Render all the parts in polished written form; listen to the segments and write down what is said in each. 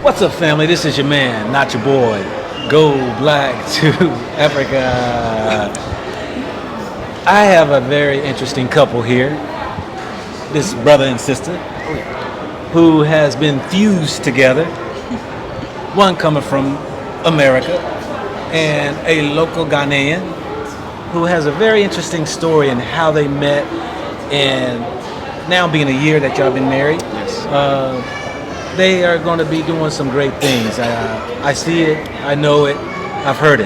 What's up, family? This is your man, not your boy. Go black to Africa. I have a very interesting couple here. This brother and sister who has been fused together. One coming from America and a local Ghanaian who has a very interesting story in how they met, and now being a year that y'all been married. Yes. They are going to be doing some great things. I see it, I know it, I've heard it.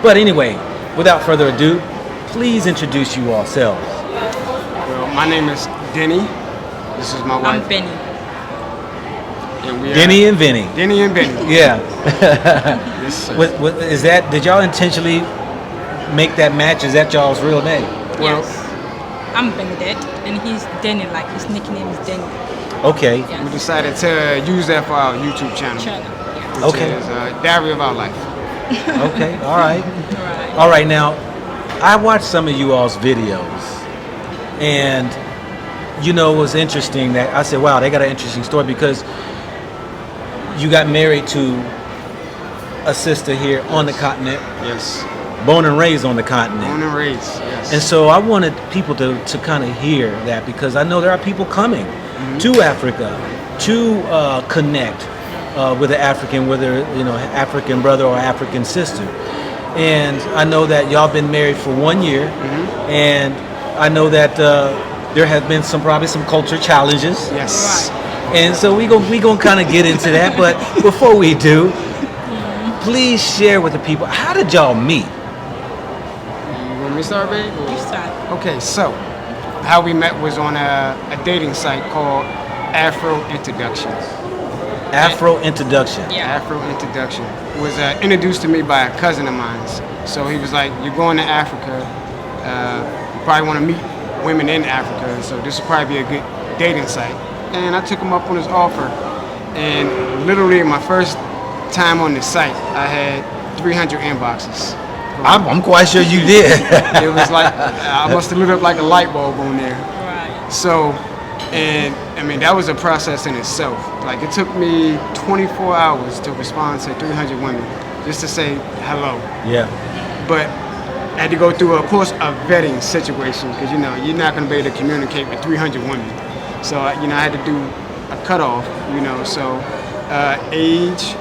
But anyway, without further ado, please introduce you yourselves. Well, my name is Vinnie. This is my wife. I'm Vinnie. And we Vinnie and Vinnie. Vinnie and Vinnie. Yeah. Yes, sir. Is that? Did y'all intentionally make that match? Is that y'all's real name? Well, Yes. I'm Benedette, and he's Denny, like his nickname is Denny. Okay. Yes. we decided to use that for our YouTube channel, China. Yeah. which Okay. is Diary of Our Life. Okay. All right. Alright. All right. Now, I watched some of you all's videos, and it was interesting that I said, "Wow, they got an interesting story," because you got married to a sister here on the continent, Yes. born and raised on the continent. Born and raised. Yes. And so I wanted people to kind of hear that, because I know there are people coming to Africa to connect with an African, whether African brother or African sister. And I know that y'all been married for 1 year, and I know that there have been probably some culture challenges. Yes. And so we gonna kind of get into that. But before we do, please share with the people, how did y'all meet? You want me to start, babe? You start. Okay, so how we met was on a dating site called Afro Introductions. Afro Introduction. Yeah. Afro Introduction was introduced to me by a cousin of mine. So he was like, "You're going to Africa. You probably want to meet women in Africa. So this will probably be a good dating site." And I took him up on his offer. And literally, my first time on the site, I had 300 inboxes. I'm quite sure you did. It was like I must have lit up like a light bulb on there. Right. So, and I mean, that was a process in itself. Like, it took me 24 hours to respond to 300 women just to say hello. Yeah. But I had to go through, of course, a vetting situation, because, you're not going to be able to communicate with 300 women. So, I had to do a cutoff, so age,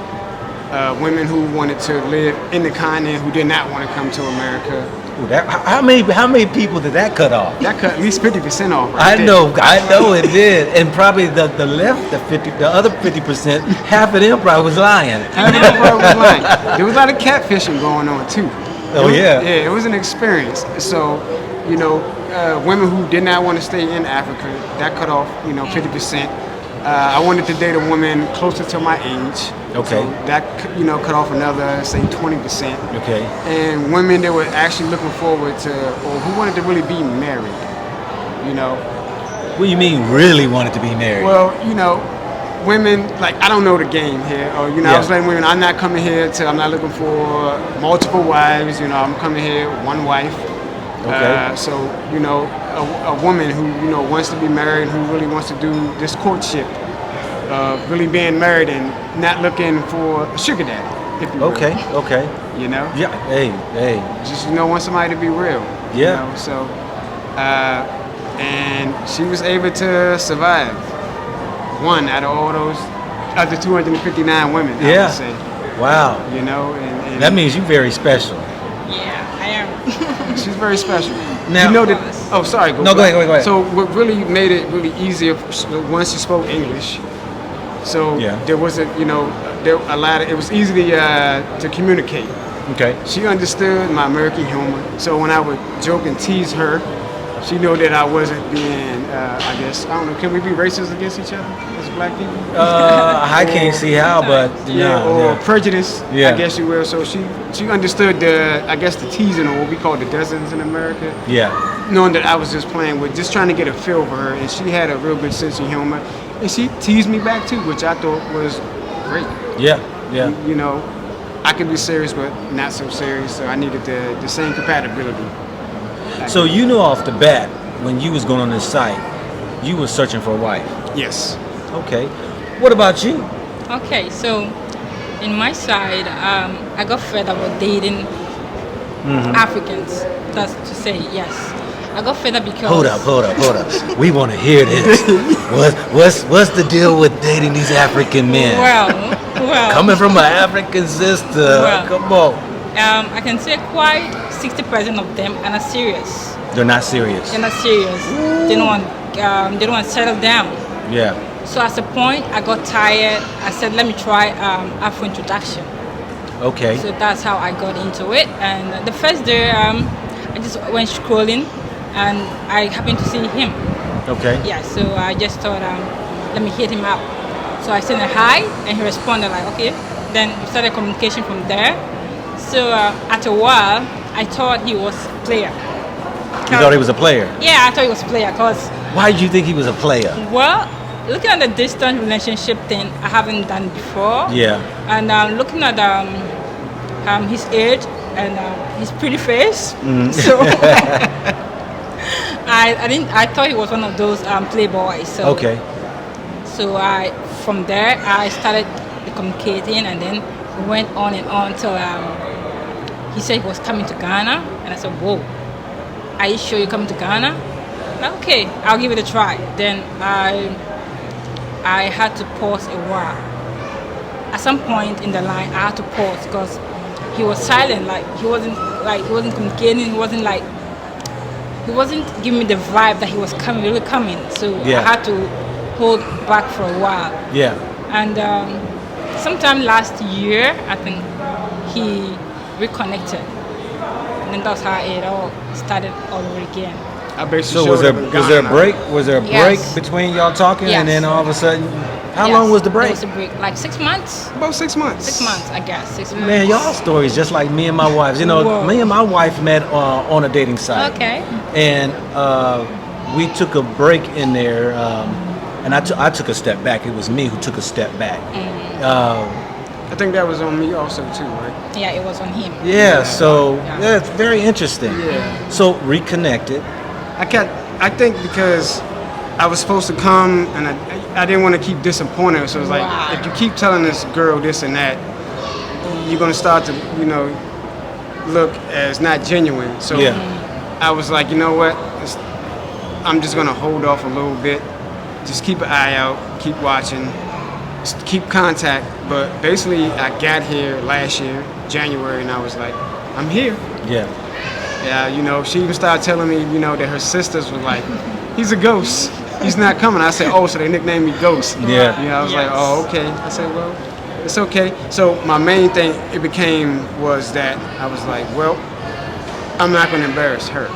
women who wanted to live in the continent, who did not want to come to America. Ooh, how many people did that cut off? That cut at least 50% off. Right I there. know it did, and probably the left, the other 50%, half of them probably was lying. I don't know what was lying. There was a lot of catfishing going on too. Oh, yeah. Yeah, it was an experience. So, women who did not want to stay in Africa, that cut off, 50%. I wanted to date a woman closer to my age. Okay. So that, cut off another, say, 20%. Okay. And women that were actually looking forward to, or who wanted to really be married, What do you mean really wanted to be married? Well, women, like, I don't know the game here. Or, I was letting women, I'm not coming here I'm not looking for multiple wives. I'm coming here one wife. Okay. So, a woman who, wants to be married, who really wants to do this courtship, really being married and not looking for a sugar daddy, if you will. Okay. Yeah. Hey. Just, want somebody to be real. Yeah. So, and she was able to survive. One out of all those other 259 women, I Yeah. would say. Wow. And That means you're very special. Yeah, I am. she's very special. Now- that. Oh, sorry. No, go ahead. So what really made it really easier once she spoke English. So Yeah. there wasn't, it was easy to communicate. Okay. She understood my American humor. So when I would joke and tease her, she knew that I wasn't being, I guess, I don't know, can we be racist against each other as black people? I can't see how, but Or prejudice, Yeah. I guess you will. So she understood the teasing, or what we call the dozens in America. Yeah. Knowing that I was just playing with, just trying to get a feel for her, and she had a real good sense of humor, and she teased me back too, which I thought was great. Yeah. I could be serious, but not so serious, so I needed the same compatibility. So you knew off the bat when you was going on this site, you was searching for a wife. Yes. Okay. What about you? Okay, so in my side, I got fed up with dating Africans. That's to say, yes. I got fed up because. Hold up. We want to hear this. What's the deal with dating these African men? Well. Coming from an African sister, Well. come on. I can say quite 60% of them are not serious. They're not serious. They're not serious. They don't want. They don't want to settle down. Yeah. So at a point, I got tired. I said, let me try Afro introduction. Okay. So that's how I got into it. And the first day, I just went scrolling, and I happened to see him. Okay. Yeah. So I just thought, let me hit him up. So I sent a hi, and he responded like, okay. Then we started communication from there. So after a while, I thought he was a player. You thought he was a player? Yeah, I thought he was a player because. Why did you think he was a player? Well, looking at the distant relationship thing, I haven't done before. Yeah. And looking at his age and his pretty face, so I thought he was one of those playboys. So Okay. So from there I started communicating, and then we went on and on till he said he was coming to Ghana, and I said, "Whoa, are you sure you're coming to Ghana?" Like, okay, I'll give it a try. Then I had to pause a while. At some point in the line, I had to pause because he was silent. Like he wasn't communicating. He wasn't giving me the vibe that he was coming, really coming. So Yeah. I had to hold back for a while. Yeah. And sometime last year, I think he reconnected. And then that's how it all started all over again. I basically So was showed there up in a Ghana. break? Was there a break Yes. between y'all talking, Yes. and then all of a sudden, how Yes, long was the There break? was a break, like 6 months. About 6 months. 6 months, I guess. 6 months. Man, y'all story is just like me and my wife. You know, Whoa. me and my wife met on a dating site. Okay. And we took a break in there, and I took a step back. It was me who took a step back. I think that was on me also too, right? Yeah, it was on him. Yeah, so Yeah. yeah, it's very interesting. Yeah. So reconnected. I think because I was supposed to come and I didn't want to keep disappointing her. So it was like, Wow. if you keep telling this girl this and that, you're going to start to, look as not genuine. So Yeah. I was like, you know what? I'm just going to hold off a little bit. Just keep an eye out. Keep watching. Just keep contact. But basically, I got here last year, January, and I was like, I'm here. Yeah. Yeah, she even started telling me, that her sisters were like, he's a ghost. He's not coming. I said, oh, so they nicknamed me Ghost. Yeah. I was like, Yes. oh, okay. I said, well, it's okay. So my main thing was that I was like, well, I'm not going to embarrass her.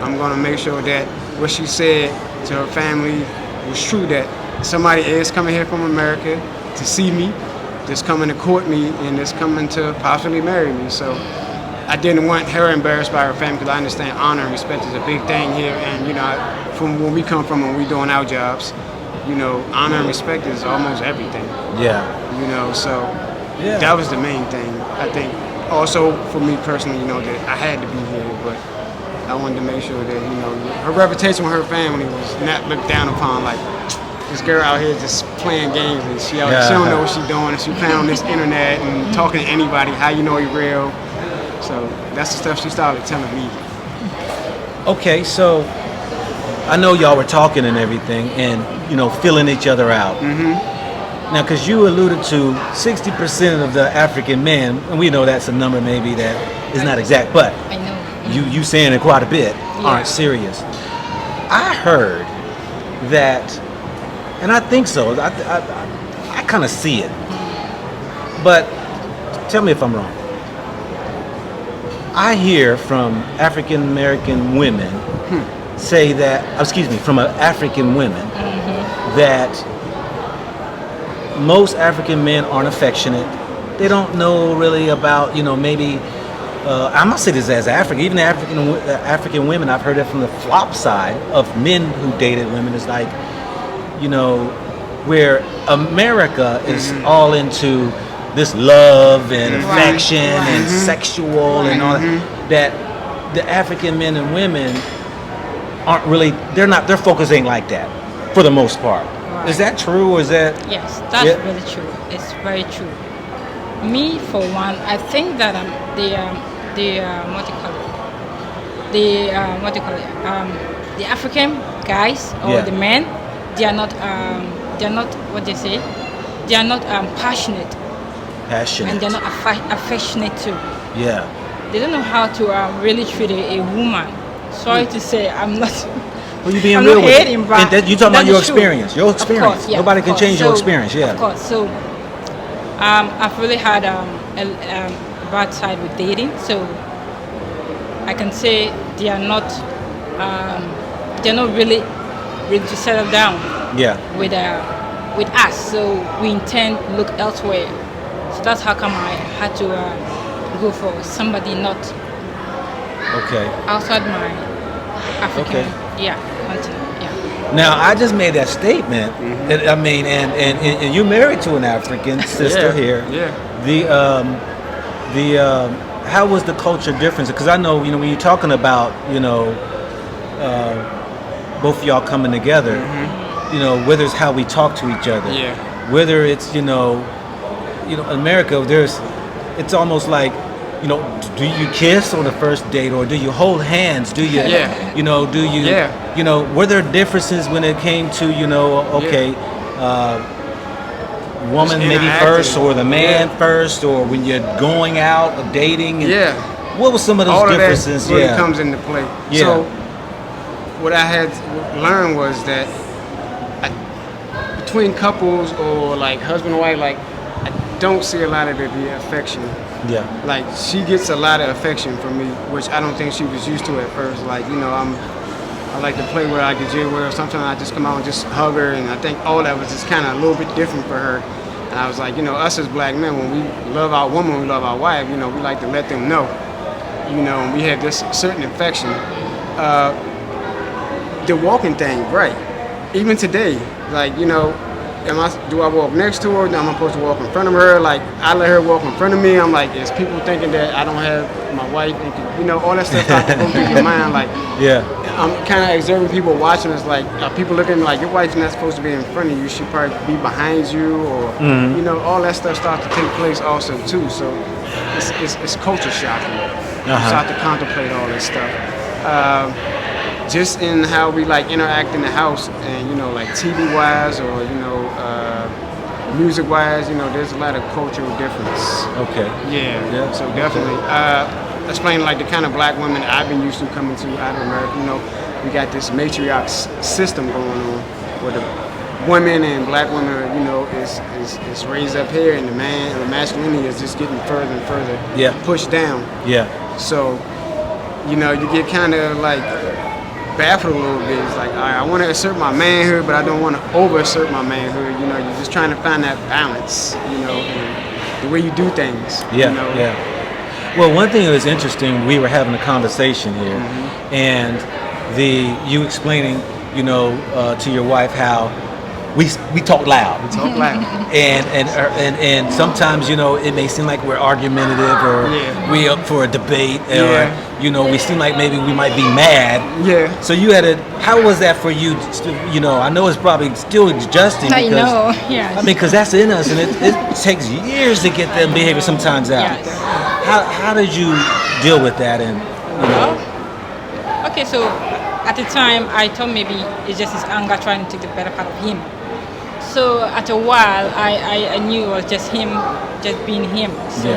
I'm going to make sure that what she said to her family was true, that somebody is coming here from America to see me, that's coming to court me, and that's coming to possibly marry me. So I didn't want her embarrassed by her family, because I understand honor and respect is a big thing here. And, from where we come from when we're doing our jobs, honor and respect is almost everything. Yeah. So Yeah. that was the main thing. I think also for me personally, that I had to be here, but I wanted to make sure that, her reputation with her family was not looked down upon like this girl out here just playing games, and she don't know what she's doing, and she found this internet and talking to anybody, how you know he real. So that's the stuff she started telling me. Okay, so I know y'all were talking and everything, and feeling each other out. Now, because you alluded to 60% of the African men, and we know that's a number maybe that is not exact, but I know. you saying it quite a bit, Yeah. aren't serious. I heard that, and I think so. I kind of see it, but tell me if I'm wrong. I hear from African American women say that, from African women, that most African men aren't affectionate. They don't know really about, maybe, I'm gonna say this as African, even African women, I've heard it from the flop side of men who dated women. It's like, where America is all into this love and affection and sexual and all that the African men and women aren't really, their focus ain't like that for the most part. Is that true, or is that? Yes, that's Yeah. really true. It's very true. Me, for one, I think that what do you call it? What do you call it? The African guys or Yeah. the men, they are not what they say. They are not passionate, and Passionate. they're not affectionate too. Yeah. They don't know how to really treat a woman. Sorry to say, I'm not. Well, you being I'm real not with hating, it. but And that, you talking about that your is true. experience. Your Of experience. course, yeah, Nobody of can course. change your So, experience. Yeah. Of course. So I've really had a bad side with dating. So I can say they are not really ready to settle down Yeah. with us. So we intend to look elsewhere. So that's how come I had to go for somebody not Okay. outside my African Okay. continent. Yeah. Now I just made that statement. And, I mean, and you're married to an African sister here. Yeah. How was the culture difference? Because I know, when you're talking about, both of y'all coming together, whether it's how we talk to each other, Yeah. whether it's, America, it's almost like, do you kiss on the first date, or do you hold hands? Do you, Yeah. do you, Yeah. were there differences when it came to, woman Just maybe interacting. first, or the man Yeah. first, or when you're going out or dating? And Yeah. what were some of those All of differences? that really comes into play. Yeah. So what I had learned was that between couples or like husband and wife, like I don't see a lot of the affection. Yeah. Like she gets a lot of affection from me, which I don't think she was used to at first. Like I like to play with her, I get jig with her. Sometimes I just come out and just hug her, and I think all that was just kind of a little bit different for her. And I was like, us as black men, when we love our woman, we love our wife, we like to let them know, and we have this certain affection. The walking thing, right? Even today, like, do I walk next to her? Am I supposed to walk in front of her? Like, I let her walk in front of me. I'm like, is people thinking that I don't have my wife? Thinking, all that stuff starts to go through your mind. Like, Yeah. I'm kind of observing people watching us. Like, people looking at me like, your wife's not supposed to be in front of you. She probably be behind you, or all that stuff starts to take place also too. So it's culture shocking. You start to contemplate all this stuff. Just in how we like interact in the house, and like TV wise, or music wise, there's a lot of cultural difference. Okay. Yeah. So definitely explain like the kind of black women I've been used to coming to out of America. We got this matriarch system going on where the women and black women, is raised up here, and the masculinity is just getting further and further pushed down. Yeah. So, you get kind of like baffled a little bit. It's like, all right, I want to assert my manhood, but I don't want to over-assert my manhood. You're just trying to find that balance, and the way you do things. Yeah. Yeah. Well, one thing that was interesting, we were having a conversation here, and you explaining, to your wife how we talk loud. We talk loud. And sometimes, it may seem like we're argumentative, or we up for a debate, or we seem like maybe we might be mad. Yeah. So how was that for you? I know it's probably still adjusting. I because, know. Yeah. I mean, because that's in us, and it takes years to get them behavior sometimes out. Yes. How did you deal with that? And Okay, so at the time I thought maybe it's just his anger trying to take the better part of him. So after a while I knew it was just him, just being him. So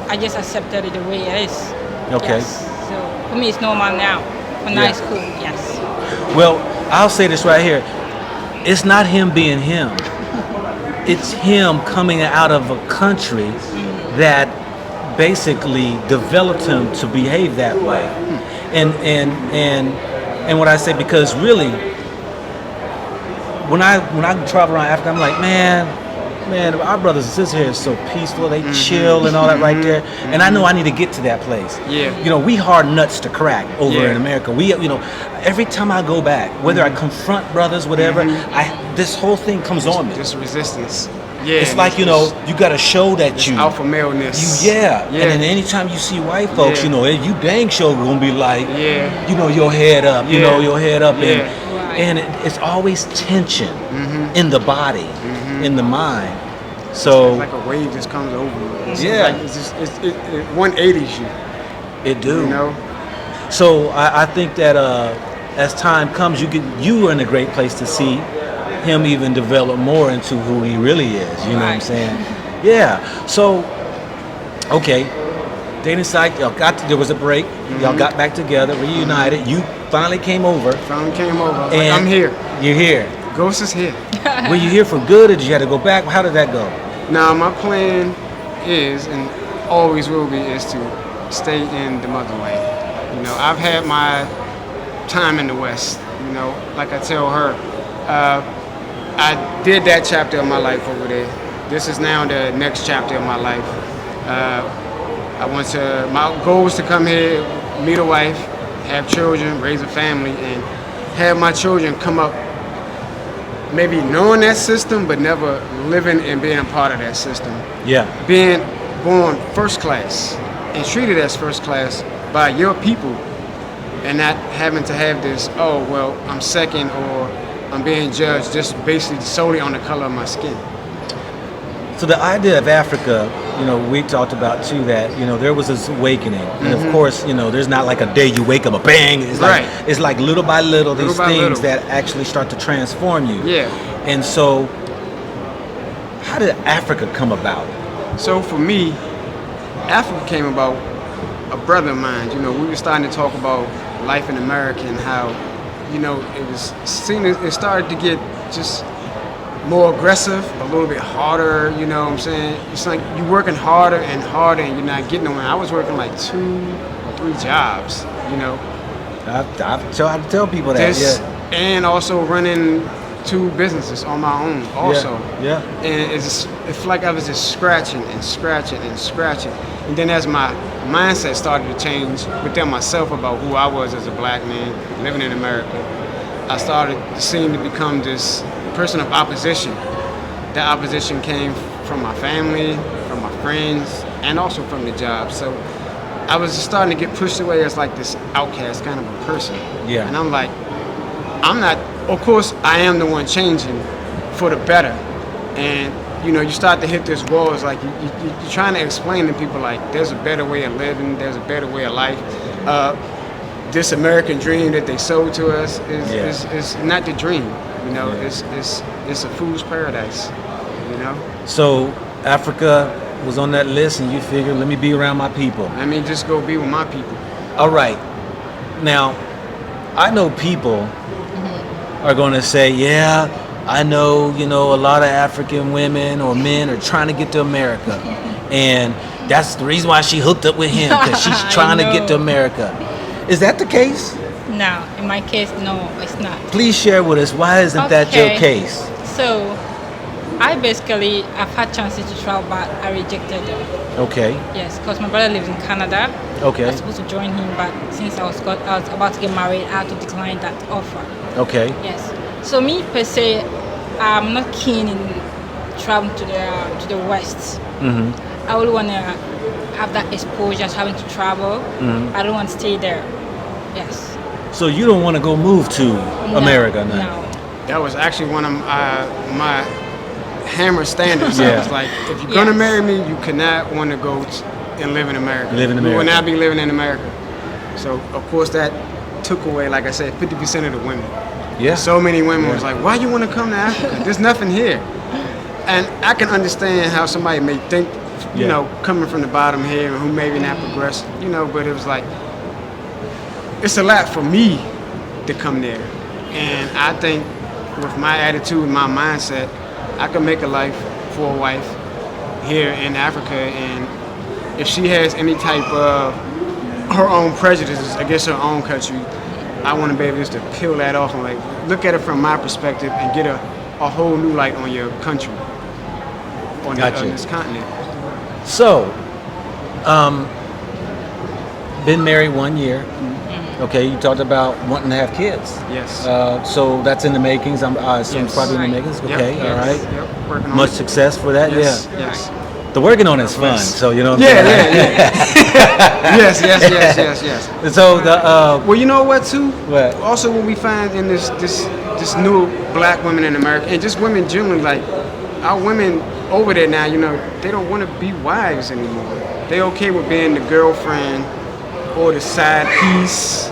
I just accepted it the way it is. Okay. Yes. So for me it's normal now. For now it's cool, yes. Well, I'll say this right here. It's not him being him. It's him coming out of a country that basically developed him to behave that way. And what I say, because really, when I travel around Africa, I'm like, man, our brothers and sisters here is so peaceful. They chill and all that right there. And I know I need to get to that place. Yeah. We hard nuts to crack over in America. We, every time I go back, whether I confront brothers, whatever, this whole thing comes on me. Just resistance. Yeah. It's like, you got to show that you alpha maleness. And then anytime you see white folks, you dang sure gonna be like, your head up, your head up, And it's always tension in the body, in the mind. So It's like a wave just comes over you. Yeah. Like it 180s you. it do. You know. So I think that as time comes, you are in a great place to see him even develop more into who he really is. You know what I'm Right. saying? Yeah. So, okay, dating site. There was a break. Y'all got back together, reunited. You finally came over. Finally came over. I was like, And I'm here. You're here. Ghost is here. Were you here for good, or did you have to go back? How did that go? Now my plan is, and always will be, is to stay in the motherland. You know, I've had my time in the West. You know, like I tell her, I did that chapter of my life over there. This is now the next chapter of my life. My goal was to come here, meet a wife, have children, raise a family, and have my children come up maybe knowing that system, but never living and being a part of that system. Yeah. Being born first class and treated as first class by your people, and not having to have this, oh, well, I'm second, or I'm being judged just basically solely on the color of my skin. So the idea of Africa, you know, we talked about too that, you know, there was this awakening. And of course, you know, there's not like a day you wake up, a bang. It's like little by little, these things that actually start to transform you. Yeah. And so, how did Africa come about? So for me, Africa came about a brother of mine. You know, we were starting to talk about life in America and how, you know, it started to get just more aggressive, a little bit harder, you know what I'm saying? It's like you're working harder and harder and you're not getting nowhere. I was working like 2 or 3 jobs, you know. I tell people that, And also running 2 businesses on my own also. Yeah. And it's like I was just scratching and scratching and scratching. And then as my mindset started to change within myself about who I was as a black man living in America, I started to seem to become this person of opposition. That opposition came from my family, from my friends, and also from the job. So I was just starting to get pushed away as like this outcast kind of a person. Yeah. And I'm like, I'm not, of course, I am the one changing for the better. And, you know, you start to hit this wall. It's like you're trying to explain to people like there's a better way of living, there's a better way of life. This American dream that they sold to us is not the dream. You know, it's a fool's paradise, you know? So Africa was on that list and you figured, let me be around my people. Let me just go be with my people. All right. Now, I know people are going to say, yeah, I know, you know, a lot of African women or men are trying to get to America. And that's the reason why she hooked up with him, because she's trying to get to America. Is that the case? No, in my case, no, it's not. Please share with us, why isn't that your case? So, I've had chances to travel, but I rejected them. Okay. Yes, because my brother lives in Canada. Okay. I was supposed to join him, but since I was about to get married, I had to decline that offer. Okay. Yes. So me per se, I'm not keen in traveling to the West. I only want to have that exposure to having to travel. I don't want to stay there. Yes. So you don't want to go move to America now? No. That was actually one of my hammer standards. Yeah. I was like, if you're gonna marry me, you cannot want to go and live in America. You will not be living in America. So of course that took away, like I said, 50% of the women. Yeah. So many women was like, why you want to come to Africa? There's nothing here. And I can understand how somebody may think, you know, coming from the bottom here and who maybe not progressed, you know, but it was like, it's a lot for me to come there. And I think with my attitude, my mindset, I can make a life for a wife here in Africa. And if she has any type of her own prejudices against her own country, I want to be able just to peel that off and like look at it from my perspective and get a whole new light on your country, on this continent. So, been married 1 year. Okay, you talked about wanting to have kids. Yes. So that's in the makings. I assume it's probably in the makings. Okay, Yep. all right. Yep. Working on Much it. success for that. Yes. Yeah. Yes. The working on it's fun. So you know. What I'm Yeah. saying? Yes. So the Well, you know what too? What? Also, what we find in this just new black women in America, and just women generally. Like our women over there now, they don't want to be wives anymore. They okay with being the girlfriend or the side piece.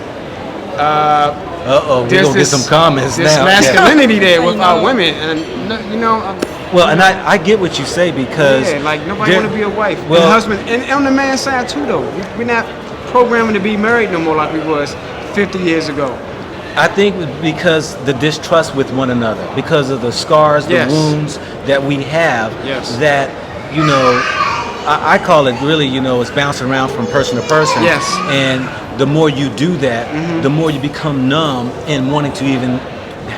We're gonna get some comments this now. masculinity there with our women, and Well, and I get what you say because like nobody want to be a wife, well, and husband, and on the man's side too. Though we're not programming to be married no more like we was 50 years ago. I think because the distrust with one another, because of the scars, the wounds that we have, that I call it really, it's bouncing around from person to person. Yes. And the more you do that, the more you become numb in wanting to even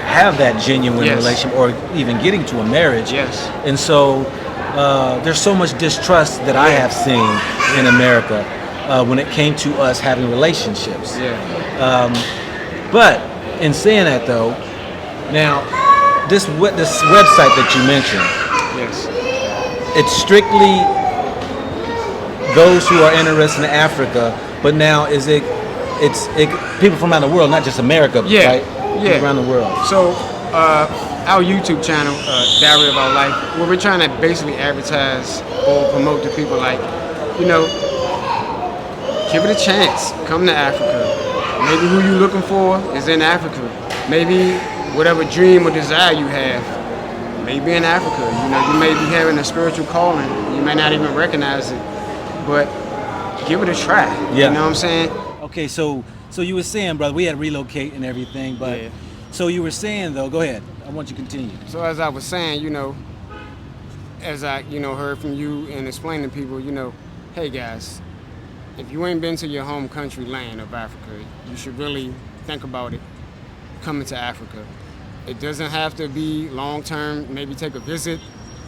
have that genuine relationship or even getting to a marriage. Yes. And so there's so much distrust that I have seen in America when it came to us having relationships. But in saying that though, now this website that you mentioned, it's strictly those who are interested in Africa, but now it's people from around the world, not just America, right? People around the world. So our YouTube channel, Diary of Our Life, where we're trying to basically advertise or promote to people like, give it a chance, come to Africa. Maybe who you're looking for is in Africa. Maybe whatever dream or desire you have, maybe in Africa. You may be having a spiritual calling. You may not even recognize it, but give it a try. You know what I'm saying? Okay, so you were saying, brother, we had Relocate and everything, but so you were saying though, go ahead. I want you to continue. So as I was saying, as I heard from you and explaining to people, hey guys, if you ain't been to your home country land of Africa, you should really think about it, coming to Africa. It doesn't have to be long term, maybe take a visit,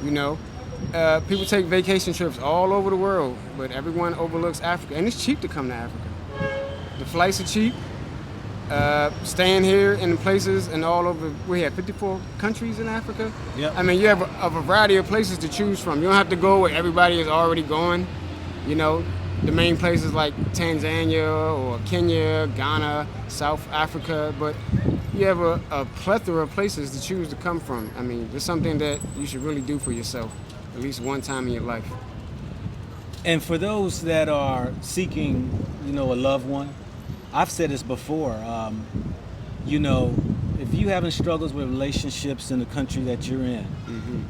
People take vacation trips all over the world, but everyone overlooks Africa. And it's cheap to come to Africa. The flights are cheap. Staying here in places and all over, we have 54 countries in Africa. Yep. I mean, you have a variety of places to choose from. You don't have to go where everybody is already going. The main places like Tanzania or Kenya, Ghana, South Africa, but you have a plethora of places to choose to come from. I mean, it's something that you should really do for yourself, at least one time in your life. And for those that are seeking, a loved one, I've said this before, if you're having struggles with relationships in the country that you're in,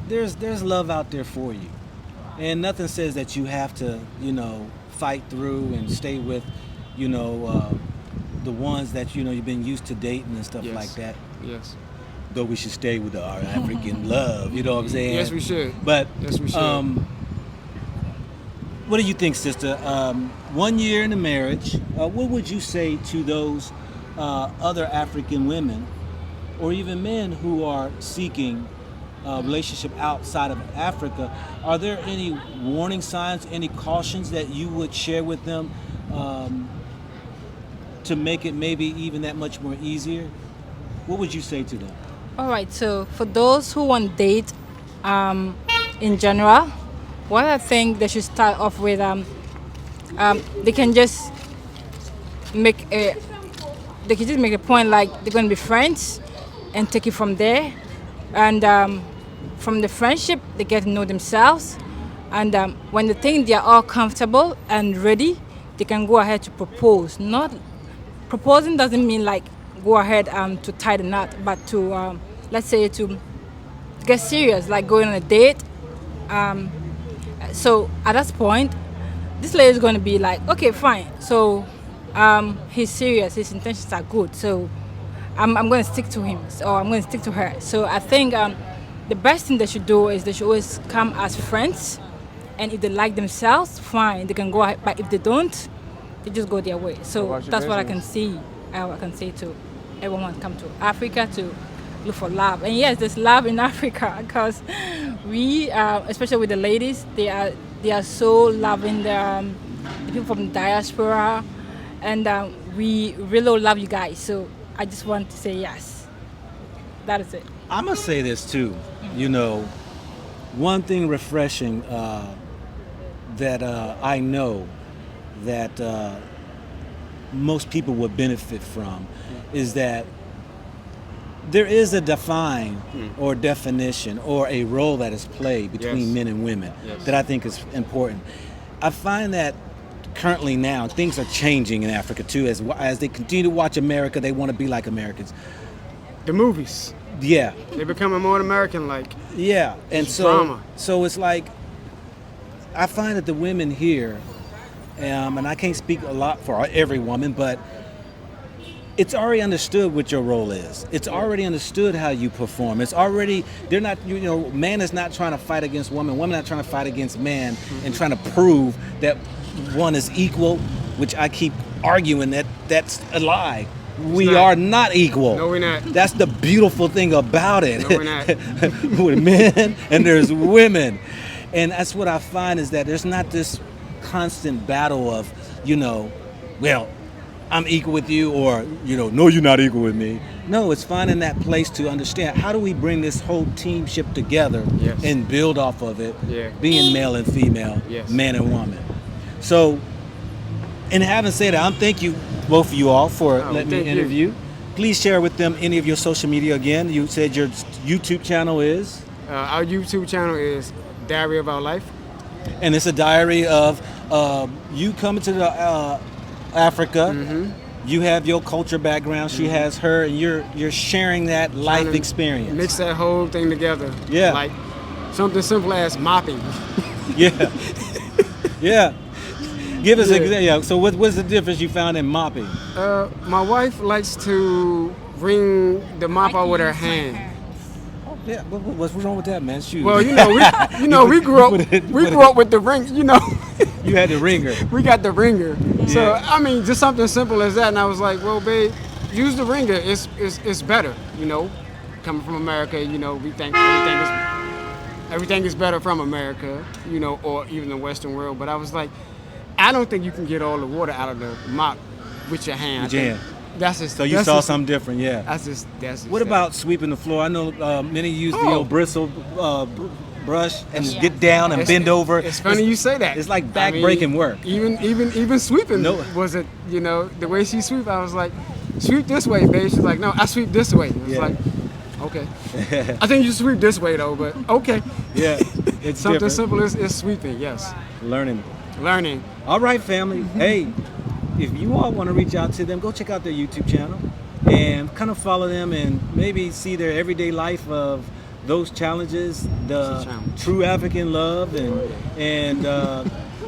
there's love out there for you. And nothing says that you have to, fight through and stay with, the ones that, you've been used to dating and stuff like that. Yes. Though we should stay with our African love, you know what I'm saying? Yes, we should. But, yes, we should. What do you think, sister? 1 year in a marriage, what would you say to those other African women or even men who are seeking a relationship outside of Africa? Are there any warning signs, any cautions that you would share with them to make it maybe even that much more easier? What would you say to them? All right, so for those who want to date in general, what I think they should start off with, they can just make a point like they're going to be friends and take it from there. And from the friendship, they get to know themselves. And when they think they are all comfortable and ready, they can go ahead to propose. Not proposing doesn't mean like go ahead to tie the knot, but to, let's say, to get serious, like going on a date. So at that point, this lady is going to be like, okay, fine. So he's serious, his intentions are good. So I'm going to stick to him, or I'm going to stick to her. So I think the best thing they should do is they should always come as friends. And if they like themselves, fine, they can go ahead. But if they don't, they just go their way. So that's what I can see. I can say to everyone come to Africa to look for love. And yes, there's love in Africa because we, especially with the ladies, they are so loving the people from the diaspora, and we really love you guys. So I just want to say yes. That is it. I'm gonna say this too. One thing refreshing that I know that most people would benefit from is that there is a define or definition or a role that is played between Yes. men and women Yes. that I think is important. I find that currently now things are changing in Africa too. As they continue to watch America, they want to be like Americans. The movies, Yeah, they're becoming more American-like. yeah, and It's so drama. so it's like I find that the women here, and I can't speak a lot for every woman, but it's already understood what your role is. It's already understood how you perform. It's already, they're not, man is not trying to fight against woman. Woman not trying to fight against man and trying to prove that one is equal, which I keep arguing that that's a lie. We not. are not equal. No, we're not. That's the beautiful thing about it. No, we're not. With men and there's women. And that's what I find is that there's not this constant battle of, well, I'm equal with you, or, no, you're not equal with me. No, it's finding that place to understand how do we bring this whole teamship together Yes. and build off of it, Yeah. being male and female, Yes. man and woman. So, and having said that, thank you, both of you all, for letting me thank you. interview. Please share with them any of your social media again. You said your YouTube channel is? Our YouTube channel is Diary of Our Life. And it's a diary of you coming to the Africa. Mm-hmm. You have your culture background. She has her, and you're sharing that life Trying to experience. Mix that whole thing together. Yeah. Like something simple as mopping. Yeah, yeah. Give us Yeah. an example. Yeah. So what's the difference you found in mopping? My wife likes to wring the mop out with her hand. Yeah. What's wrong with that, man? Shoot. Well, we grew up with the ring. You had the ringer. We got the ringer. So Yeah. I mean, just something simple as that. And I was like, well, babe, use the ringer. It's better. Coming from America, we think everything is better from America. Or even the Western world. But I was like, I don't think you can get all the water out of the mop with your hand. With your hand. That's just. So you saw something different, yeah. That's just. What about sweeping the floor? I know many use the old bristle brush and just get down and bend over. It's funny you say that. It's like back-breaking work. Even sweeping No. was it. The way she sweep, I was like, sweep this way, babe. She's like, no, I sweep this way. It's Yeah. like, okay. I think you sweep this way though, but okay. Yeah, it's Something different. simple is sweeping. Yes, Learning. learning. All right, family. Hey, if you all want to reach out to them, go check out their YouTube channel and kind of follow them and maybe see their everyday life of those challenges, the challenge. true African love, and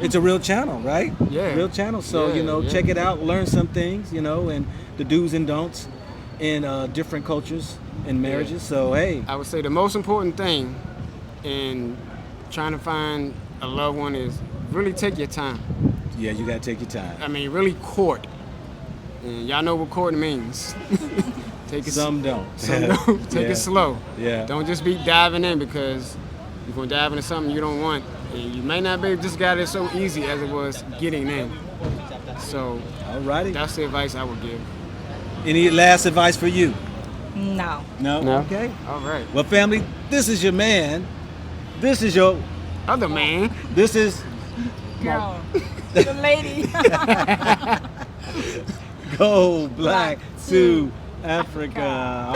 it's a real channel, right? Yeah. Real channel. So, Yeah. check it out, learn some things, and the do's and don'ts in different cultures and marriages. So, hey, I would say the most important thing in trying to find a loved one is really take your time. yeah, you got to take your time. I mean, really court. And y'all know what court means. Take it. Some don't. Some don't. Take Yeah. it slow. Yeah. Don't just be diving in because you're gonna dive into something you don't want, and you may not be just got it so easy as it was getting in. So All righty. that's the advice I would give. Any last advice for you? No. No? No. Okay. All right. Well, family, this is your man. This is your, Other man. this is Girl. The lady. Go Black to Africa.